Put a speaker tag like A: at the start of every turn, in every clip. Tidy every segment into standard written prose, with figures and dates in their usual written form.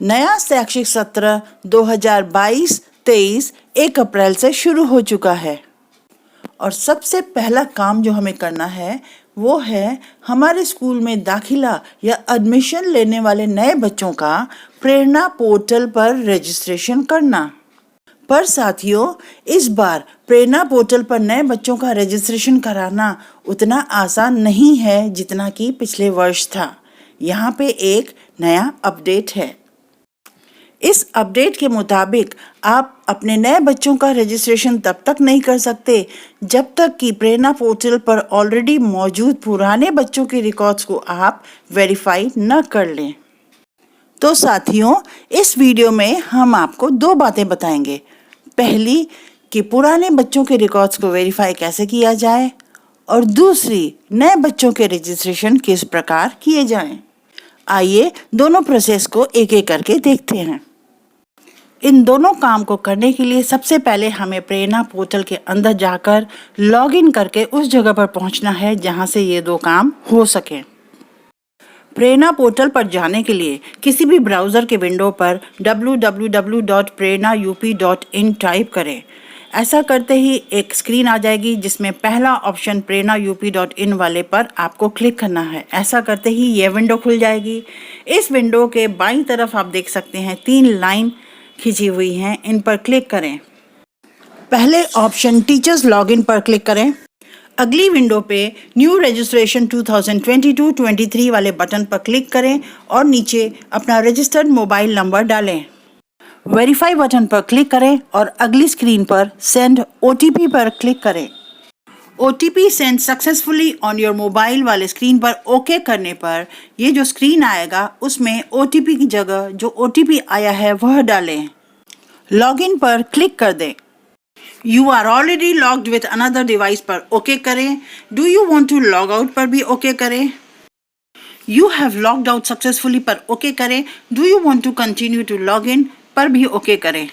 A: नया शैक्षिक सत्र 2022-23 1 अप्रैल से शुरू हो चुका है और सबसे पहला काम जो हमें करना है वो है हमारे स्कूल में दाखिला या एडमिशन लेने वाले नए बच्चों का प्रेरणा पोर्टल पर रजिस्ट्रेशन करना। पर साथियों, इस बार प्रेरणा पोर्टल पर नए बच्चों का रजिस्ट्रेशन कराना उतना आसान नहीं है जितना कि पिछले वर्ष था। यहाँ पे एक नया अपडेट है। इस अपडेट के मुताबिक आप अपने नए बच्चों का रजिस्ट्रेशन तब तक नहीं कर सकते जब तक कि प्रेरणा पोर्टल पर ऑलरेडी मौजूद पुराने बच्चों के रिकॉर्ड्स को आप वेरीफाई न कर लें। तो साथियों, इस वीडियो में हम आपको दो बातें बताएंगे। पहली कि पुराने बच्चों के रिकॉर्ड्स को वेरीफाई कैसे किया जाए और दूसरी नए बच्चों के रजिस्ट्रेशन किस प्रकार किए जाएं। आइए दोनों प्रोसेस को एक एक करके देखते हैं। इन दोनों काम को करने के लिए सबसे पहले हमें प्रेरणा पोर्टल के अंदर जाकर लॉगिन करके उस जगह पर पहुंचना है जहां से ये दो काम हो सके। प्रेरणा पोर्टल पर जाने के लिए किसी भी ब्राउज़र के विंडो पर www.prerna.up.in टाइप करें। ऐसा करते ही एक स्क्रीन आ जाएगी जिसमें पहला ऑप्शन prerna.up.in वाले पर आपको क्लिक करना है। ऐसा करते ही ये विंडो खुल जाएगी। इस विंडो के बाईं तरफ आप देख सकते हैं 3 लाइन खींची हुई हैं, इन पर क्लिक करें। पहले ऑप्शन टीचर्स लॉगिन पर क्लिक करें। अगली विंडो पे न्यू रजिस्ट्रेशन 2022-23 वाले बटन पर क्लिक करें और नीचे अपना रजिस्टर्ड मोबाइल नंबर डालें। वेरीफाई बटन पर क्लिक करें और अगली स्क्रीन पर सेंड OTP पर क्लिक करें। OTP send successfully on your mobile वाले स्क्रीन पर ओके करने पर ये जो स्क्रीन आएगा उसमें OTP की जगह जो OTP आया है वह डालें। लॉगिन पर क्लिक कर दें। You are already logged with another device पर ओके करें। Do you want to log out पर भी ओके करें। You have logged out successfully पर ओके करें। Do you want to continue to log in पर भी ओके करें।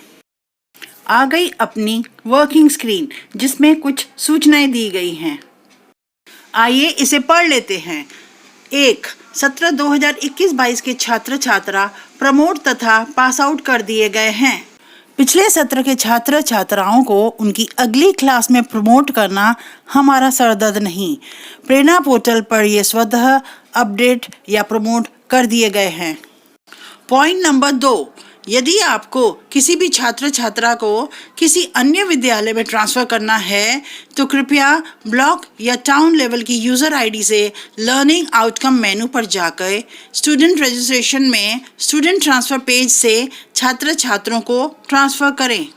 A: आ गई अपनी वर्किंग स्क्रीन जिसमें कुछ सूचनाएं दी गई हैं। आइए इसे पढ़ लेते हैं। 1. सत्र 2021-22 के छात्र छात्रा प्रमोट तथा पास आउट कर दिए गए हैं। पिछले सत्र के छात्र छात्राओं को उनकी अगली क्लास में प्रमोट करना हमारा सरदर्द नहीं। प्रेरणा पोर्टल पर ये स्वतः अपडेट या प्रमोट कर दिए गए हैं। पॉइंट नंबर 2, यदि आपको किसी भी छात्र छात्रा को किसी अन्य विद्यालय में ट्रांसफ़र करना है तो कृपया ब्लॉक या टाउन लेवल की यूज़र आईडी से लर्निंग आउटकम मेनू पर जाकर स्टूडेंट रजिस्ट्रेशन में स्टूडेंट ट्रांसफ़र पेज से छात्र छात्रों को ट्रांसफ़र करें।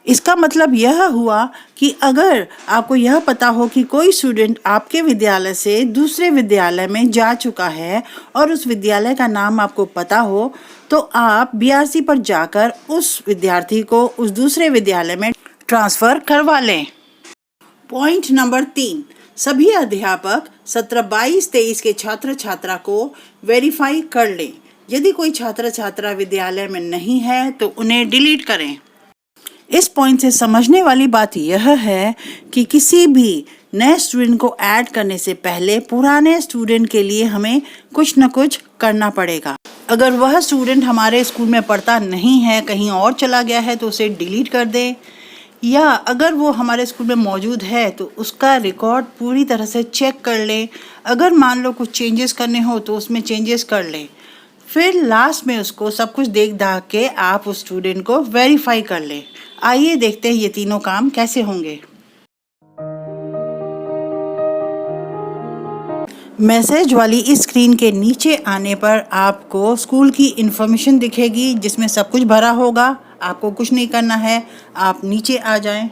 A: इसका मतलब यह हुआ कि अगर आपको यह पता हो कि कोई स्टूडेंट आपके विद्यालय से दूसरे विद्यालय में जा चुका है और उस विद्यालय का नाम आपको पता हो तो आप BRC पर जाकर उस विद्यार्थी को उस दूसरे विद्यालय में ट्रांसफ़र करवा लें। पॉइंट नंबर 3, सभी अध्यापक सत्र 22-23 के छात्र छात्रा को वेरीफाई कर लें। यदि कोई छात्र छात्रा विद्यालय में नहीं है तो उन्हें डिलीट करें। इस पॉइंट से समझने वाली बात यह है कि किसी भी नए स्टूडेंट को ऐड करने से पहले पुराने स्टूडेंट के लिए हमें कुछ न कुछ करना पड़ेगा। अगर वह स्टूडेंट हमारे स्कूल में पढ़ता नहीं है, कहीं और चला गया है तो उसे डिलीट कर दें, या अगर वो हमारे स्कूल में मौजूद है तो उसका रिकॉर्ड पूरी तरह से चेक कर लें। अगर मान लो कुछ चेंजेस करने हो तो उसमें चेंजेस कर लें। फिर लास्ट में उसको सब कुछ देख दाख के आप उस स्टूडेंट को वेरीफाई कर लें। आइए देखते हैं ये तीनों काम कैसे होंगे। मैसेज वाली इस स्क्रीन के नीचे आने पर आपको स्कूल की इन्फॉर्मेशन दिखेगी जिसमें सब कुछ भरा होगा। आपको कुछ नहीं करना है, आप नीचे आ जाएं।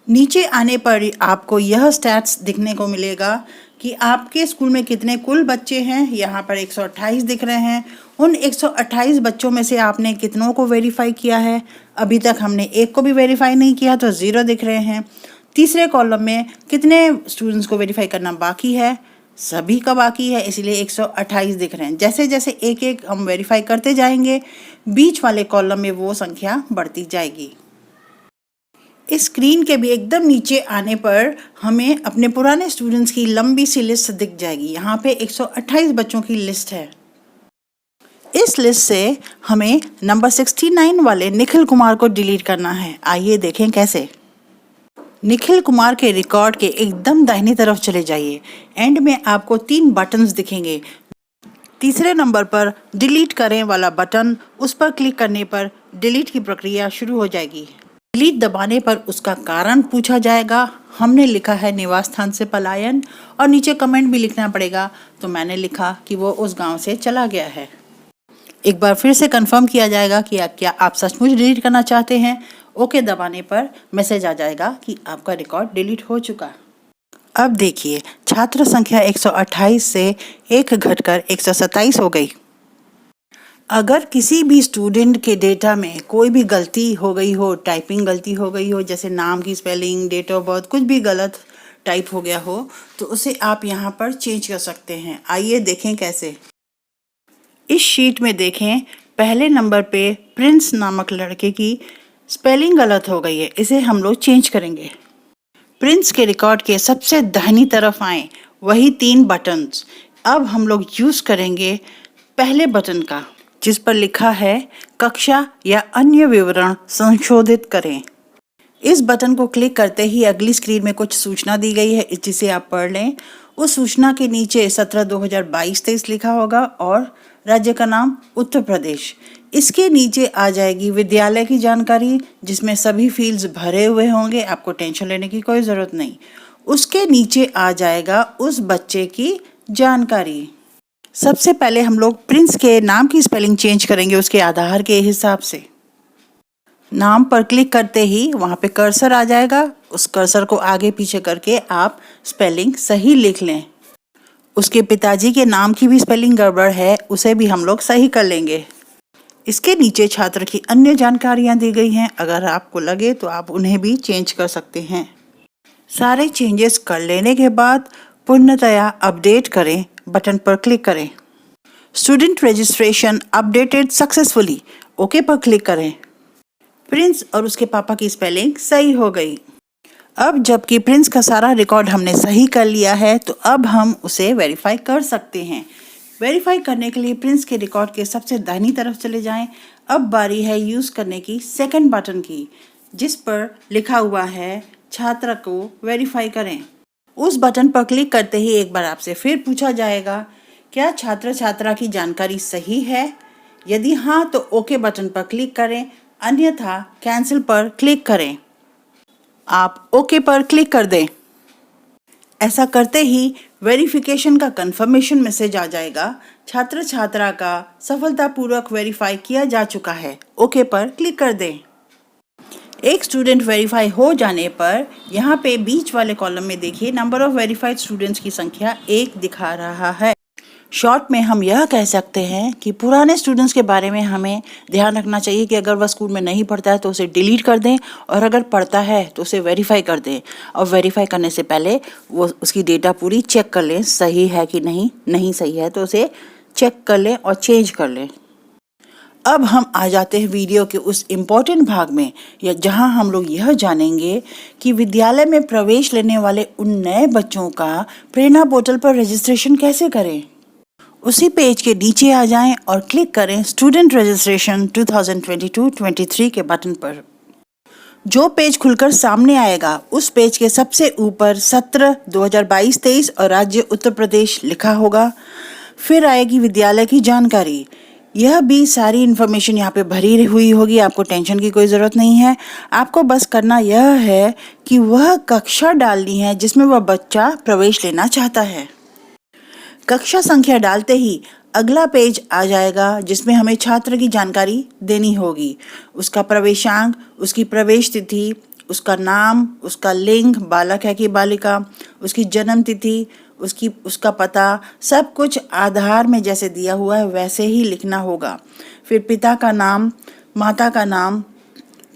A: नीचे आने पर आपको यह स्टैट्स दिखने को मिलेगा कि आपके स्कूल में कितने कुल बच्चे हैं। यहाँ पर 128 दिख रहे हैं। उन 128 बच्चों में से आपने कितनों को वेरीफाई किया है। अभी तक हमने एक को भी वेरीफाई नहीं किया तो 0 दिख रहे हैं। तीसरे कॉलम में कितने स्टूडेंट्स को वेरीफाई करना बाकी है, सभी का बाकी है, इसलिए 128 दिख रहे हैं। जैसे जैसे एक एक हम वेरीफाई करते जाएंगे बीच वाले कॉलम में वो संख्या बढ़ती जाएगी। इस स्क्रीन के भी एकदम नीचे आने पर हमें अपने पुराने स्टूडेंट्स की लंबी सी लिस्ट दिख जाएगी। यहाँ पे 128 बच्चों की लिस्ट है। इस लिस्ट से हमें नंबर 69 वाले निखिल कुमार को डिलीट करना है। आइए देखें कैसे। निखिल कुमार के रिकॉर्ड के एकदम दाहिनी तरफ चले जाइए। एंड में आपको 3 बटन्स दिखेंगे। तीसरे नंबर पर डिलीट करें वाला बटन, उस पर क्लिक करने पर डिलीट की प्रक्रिया शुरू हो जाएगी। डिलीट दबाने पर उसका कारण पूछा जाएगा। हमने लिखा है निवास स्थान से पलायन, और नीचे कमेंट भी लिखना पड़ेगा। तो मैंने लिखा कि वो उस गांव से चला गया है। एक बार फिर से कंफर्म किया जाएगा कि क्या आप सचमुच डिलीट करना चाहते हैं। ओके दबाने पर मैसेज आ जाएगा कि आपका रिकॉर्ड डिलीट हो चुका। अब देखिए, छात्र संख्या 128 से 1 घटकर 127 हो गई। अगर किसी भी स्टूडेंट के डेटा में कोई भी गलती हो गई हो, टाइपिंग गलती हो गई हो, जैसे नाम की स्पेलिंग, डेट ऑफ बर्थ, कुछ भी गलत टाइप हो गया हो, तो उसे आप यहाँ पर चेंज कर सकते हैं। आइए देखें कैसे। इस शीट में देखें, पहले नंबर पे प्रिंस नामक लड़के की स्पेलिंग गलत हो गई है। इसे हम लोग चेंज करेंगे। प्रिंस के रिकॉर्ड के सबसे दाहिनी तरफ आए वही 3 बटन्स। अब हम लोग यूज करेंगे पहले बटन का, जिस पर लिखा है कक्षा या अन्य विवरण संशोधित करें। इस बटन को क्लिक करते ही अगली स्क्रीन में कुछ सूचना दी गई है, जिसे आप पढ़ लें। उस सूचना के नीचे 17/2022-23 लिखा होगा और राज्य का नाम उत्तर प्रदेश। इसके नीचे आ जाएगी विद्यालय की जानकारी, जिसमें सभी फील्ड्स भरे हुए होंगे। आपको टेंशन लेने की कोई ज़रूरत नहीं। उसके नीचे आ जाएगा उस बच्चे की जानकारी। सबसे पहले हम लोग प्रिंस के नाम की स्पेलिंग चेंज करेंगे उसके आधार के हिसाब से। नाम पर क्लिक करते ही वहाँ पे कर्सर आ जाएगा। उस कर्सर को आगे पीछे करके आप स्पेलिंग सही लिख लें। उसके पिताजी के नाम की भी स्पेलिंग गड़बड़ है, उसे भी हम लोग सही कर लेंगे। इसके नीचे छात्र की अन्य जानकारियाँ दी गई हैं। अगर आपको लगे तो आप उन्हें भी चेंज कर सकते हैं। सारे चेंजेस कर लेने के बाद पूर्णतया अपडेट करें बटन पर क्लिक करें। Student registration updated successfully, okay पर क्लिक करें। प्रिंस और उसके पापा की स्पेलिंग सही हो गई। अब जबकि प्रिंस का सारा रिकॉर्ड हमने सही कर लिया है, तो अब हम उसे वेरीफाई कर सकते हैं। वेरीफाई करने के लिए प्रिंस के रिकॉर्ड के सबसे दाहिनी तरफ चले जाएं। अब बारी है यूज़ करने की सेकंड बटन की, जिस पर लिखा हुआ है छात्र को वेरीफाई करें। उस बटन पर क्लिक करते ही एक बार आपसे फिर पूछा जाएगा, क्या छात्र छात्रा की जानकारी सही है? यदि हाँ तो ओके बटन पर क्लिक करें, अन्यथा कैंसिल पर क्लिक करें। आप ओके पर क्लिक कर दें। ऐसा करते ही वेरिफिकेशन का कंफर्मेशन मैसेज आ जाएगा। छात्र छात्रा का सफलतापूर्वक वेरीफाई किया जा चुका है। ओके पर क्लिक कर दें। एक स्टूडेंट वेरीफाई हो जाने पर यहाँ पे बीच वाले कॉलम में देखिए, नंबर ऑफ वेरीफाइड स्टूडेंट्स की संख्या 1 दिखा रहा है। शॉर्ट में हम यह कह सकते हैं कि पुराने स्टूडेंट्स के बारे में हमें ध्यान रखना चाहिए कि अगर वह स्कूल में नहीं पढ़ता है तो उसे डिलीट कर दें, और अगर पढ़ता है तो उसे वेरीफाई कर दें। और वेरीफाई करने से पहले वो उसकी डेटा पूरी चेक कर लें, सही है कि नहीं सही है तो उसे चेक कर लें और चेंज कर लें। अब हम आ जाते हैं वीडियो के उस इम्पोर्टेंट भाग में, या जहां हम लोग यह जानेंगे कि विद्यालय में प्रवेश लेने वाले उन नए बच्चों का प्रेरणा पोर्टल पर रजिस्ट्रेशन कैसे करें। उसी पेज के नीचे आ जाएं और क्लिक करें स्टूडेंट रजिस्ट्रेशन 2022-23 के बटन पर। जो पेज खुलकर सामने आएगा, उस पेज के सबसे ऊपर सत्र 2022-23 और राज्य उत्तर प्रदेश लिखा होगा। फिर आएगी विद्यालय की जानकारी। यह भी सारी इन्फॉर्मेशन यहाँ पे भरी हुई होगी, आपको टेंशन की कोई ज़रूरत नहीं है। आपको बस करना यह है कि वह कक्षा डालनी है जिसमें वह बच्चा प्रवेश लेना चाहता है। कक्षा संख्या डालते ही अगला पेज आ जाएगा, जिसमें हमें छात्र की जानकारी देनी होगी। उसका प्रवेशांक, उसकी प्रवेश तिथि, उसका नाम, उसका लिंग, बालक है कि बालिका, उसकी जन्म तिथि, उसका पता, सब कुछ आधार में जैसे दिया हुआ है वैसे ही लिखना होगा। फिर पिता का नाम, माता का नाम,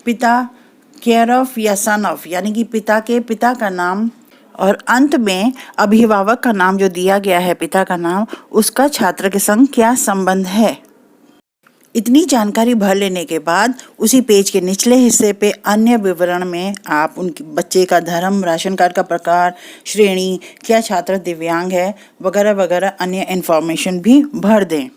A: पिता केयर ऑफ या सन ऑफ, यानी कि पिता के पिता का नाम, और अंत में अभिभावक का नाम जो दिया गया है, पिता का नाम, उसका छात्र के संग क्या संबंध है। इतनी जानकारी भर लेने के बाद उसी पेज के निचले हिस्से पे अन्य विवरण में आप उनके बच्चे का धर्म, राशन कार्ड का प्रकार, श्रेणी, क्या छात्र दिव्यांग है, वगैरह वगैरह अन्य इन्फॉर्मेशन भी भर दें।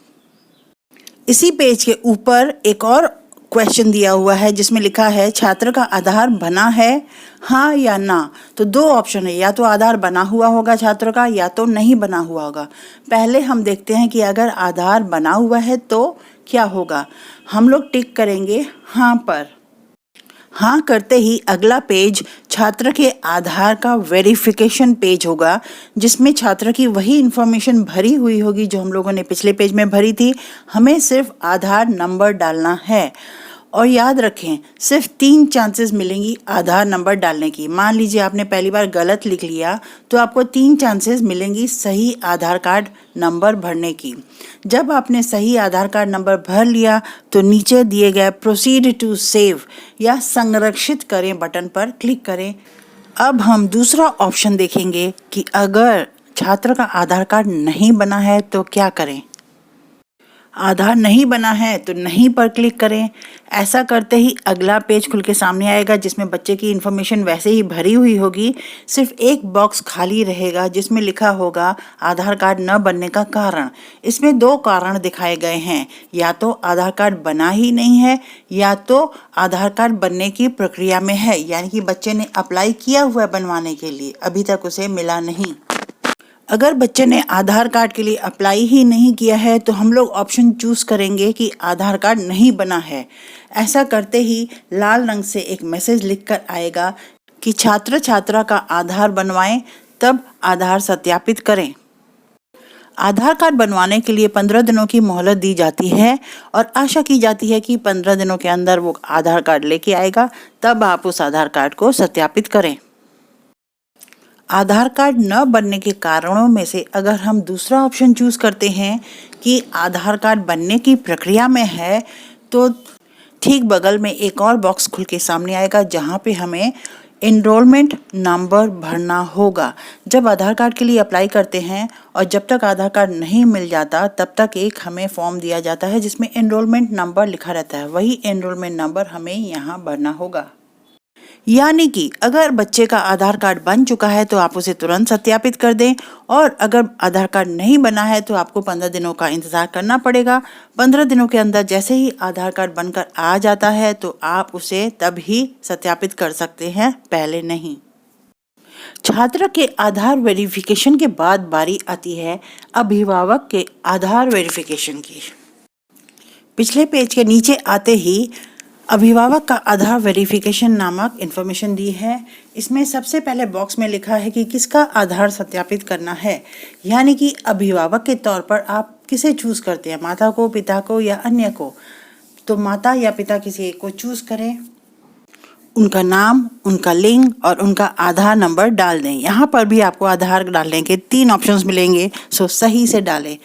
A: इसी पेज के ऊपर एक और क्वेश्चन दिया हुआ है जिसमें लिखा है छात्र का आधार बना है, हाँ या ना। तो दो ऑप्शन है, या तो आधार बना हुआ होगा छात्र का या तो नहीं बना हुआ होगा। पहले हम देखते हैं कि अगर आधार बना हुआ है तो क्या होगा। हम लोग टिक करेंगे हाँ पर। हाँ करते ही अगला पेज छात्र के आधार का वेरिफिकेशन पेज होगा, जिसमें छात्र की वही इंफॉर्मेशन भरी हुई होगी जो हम लोगों ने पिछले पेज में भरी थी। हमें सिर्फ आधार नंबर डालना है और याद रखें सिर्फ 3 चांसेस मिलेंगी आधार नंबर डालने की। मान लीजिए आपने पहली बार गलत लिख लिया तो आपको 3 चांसेस मिलेंगी सही आधार कार्ड नंबर भरने की। जब आपने सही आधार कार्ड नंबर भर लिया तो नीचे दिए गए प्रोसीड टू सेव या संरक्षित करें बटन पर क्लिक करें। अब हम दूसरा ऑप्शन देखेंगे कि अगर छात्र का आधार कार्ड नहीं बना है तो क्या करें। आधार नहीं बना है तो नहीं पर क्लिक करें। ऐसा करते ही अगला पेज खुल के सामने आएगा जिसमें बच्चे की इन्फॉर्मेशन वैसे ही भरी हुई होगी, सिर्फ एक बॉक्स खाली रहेगा जिसमें लिखा होगा आधार कार्ड न बनने का कारण। इसमें 2 कारण दिखाए गए हैं, या तो आधार कार्ड बना ही नहीं है या तो आधार कार्ड बनने की प्रक्रिया में है, यानी कि बच्चे ने अप्लाई किया हुआ है बनवाने के लिए, अभी तक उसे मिला नहीं। अगर बच्चे ने आधार कार्ड के लिए अप्लाई ही नहीं किया है तो हम लोग ऑप्शन चूज करेंगे कि आधार कार्ड नहीं बना है। ऐसा करते ही लाल रंग से एक मैसेज लिखकर आएगा कि छात्र छात्रा का आधार बनवाएं, तब आधार सत्यापित करें। आधार कार्ड बनवाने के लिए 15 दिनों की मोहलत दी जाती है और आशा की जाती है कि 15 दिनों के अंदर वो आधार कार्ड लेके आएगा, तब आप उस आधार कार्ड को सत्यापित करें। आधार कार्ड न बनने के कारणों में से अगर हम दूसरा ऑप्शन चूज करते हैं कि आधार कार्ड बनने की प्रक्रिया में है, तो ठीक बगल में एक और बॉक्स खुल के सामने आएगा जहां पे हमें एनरोलमेंट नंबर भरना होगा। जब आधार कार्ड के लिए अप्लाई करते हैं और जब तक आधार कार्ड नहीं मिल जाता तब तक एक हमें फॉर्म दिया जाता है जिसमें एनरोलमेंट नंबर लिखा रहता है, वही एनरोलमेंट नंबर हमें यहाँ भरना होगा। यानी कि अगर बच्चे का आधार कार्ड बन चुका है तो आप उसे तुरंत सत्यापित कर दें, और अगर आधार कार्ड नहीं बना है तो आपको 15 दिनों का इंतज़ार करना पड़ेगा। 15 दिनों के अंदर जैसे ही आधार कार्ड बनकर आ जाता है तो आप उसे तब ही सत्यापित कर सकते हैं, पहले नहीं। छात्र के आधार वेरिफिकेशन के बाद बारी आती है अभिभावक के आधार वेरिफिकेशन की। पिछले पेज के नीचे आते ही अभिभावक का आधार वेरिफिकेशन नामक इन्फॉर्मेशन दी है। इसमें सबसे पहले बॉक्स में लिखा है कि किसका आधार सत्यापित करना है, यानी कि अभिभावक के तौर पर आप किसे चूज करते हैं, माता को, पिता को या अन्य को। तो माता या पिता किसी एक को चूज करें, उनका नाम, उनका लिंग और उनका आधार नंबर डाल दें। यहाँ पर भी आपको आधार डालने के 3 ऑप्शंस मिलेंगे, सो सही से डालें।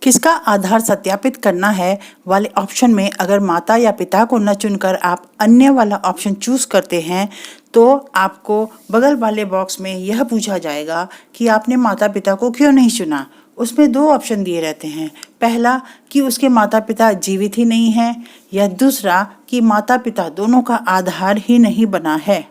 A: किसका आधार सत्यापित करना है वाले ऑप्शन में अगर माता या पिता को न चुनकर आप अन्य वाला ऑप्शन चूज करते हैं तो आपको बगल वाले बॉक्स में यह पूछा जाएगा कि आपने माता पिता को क्यों नहीं चुना। उसमें 2 ऑप्शन दिए रहते हैं, पहला कि उसके माता पिता जीवित ही नहीं हैं, या दूसरा कि माता पिता दोनों का आधार ही नहीं बना है।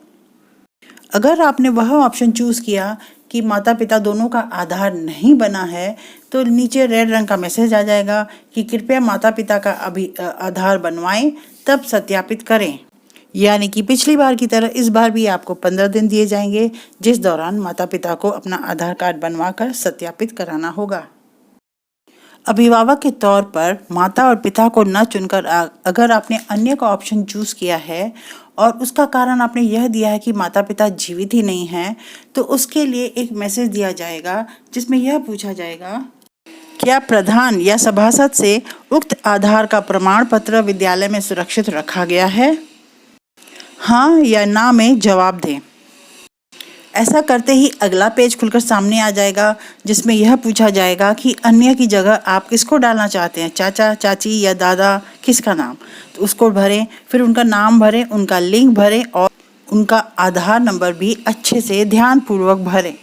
A: अगर आपने वह ऑप्शन चूज किया कि माता पिता दोनों का आधार नहीं बना है तो नीचे रेड रंग का मैसेज आ जाएगा कि कृपया माता पिता का आधार बनवाएं, तब सत्यापित करें। यानी कि पिछली बार की तरह इस बार भी आपको 15 दिन दिए जाएंगे जिस दौरान माता पिता को अपना आधार कार्ड बनवाकर सत्यापित कराना होगा। अभिभावक के तौर पर माता और पिता को न चुनकर अगर आपने अन्य का ऑप्शन चूज किया है और उसका कारण आपने यह दिया है कि माता पिता जीवित ही नहीं हैं, तो उसके लिए एक मैसेज दिया जाएगा जिसमें यह पूछा जाएगा क्या प्रधान या सभासद से उक्त आधार का प्रमाण पत्र विद्यालय में सुरक्षित रखा गया है, हाँ या ना में जवाब दें। ऐसा करते ही अगला पेज खुलकर सामने आ जाएगा जिसमें यह पूछा जाएगा कि अन्य की जगह आप किसको डालना चाहते हैं, चाचा, चाची या दादा, किसका नाम। तो उसको भरें, फिर उनका नाम भरें, उनका लिंक भरें और उनका आधार नंबर भी अच्छे से ध्यानपूर्वक भरें।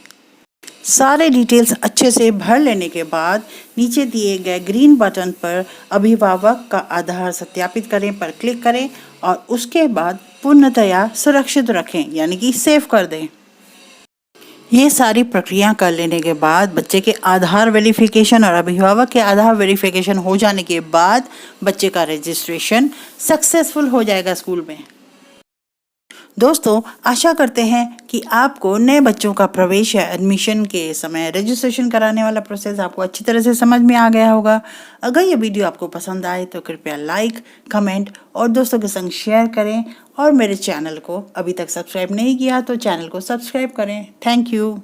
A: सारे डिटेल्स अच्छे से भर लेने के बाद नीचे दिए गए ग्रीन बटन पर अभिभावक का आधार सत्यापित करें पर क्लिक करें और उसके बाद पूर्णतया सुरक्षित रखें, यानी कि सेव कर दें। ये सारी प्रक्रिया कर लेने के बाद बच्चे के आधार वेरिफिकेशन और अभिभावक के आधार वेरिफिकेशन हो जाने के बाद बच्चे का रजिस्ट्रेशन सक्सेसफुल हो जाएगा स्कूल में। दोस्तों, आशा करते हैं कि आपको नए बच्चों का प्रवेश या एडमिशन के समय रजिस्ट्रेशन कराने वाला प्रोसेस आपको अच्छी तरह से समझ में आ गया होगा। अगर ये वीडियो आपको पसंद आए तो कृपया लाइक, कमेंट और दोस्तों के संग शेयर करें और मेरे चैनल को अभी तक सब्सक्राइब नहीं किया तो चैनल को सब्सक्राइब करें। Thank you.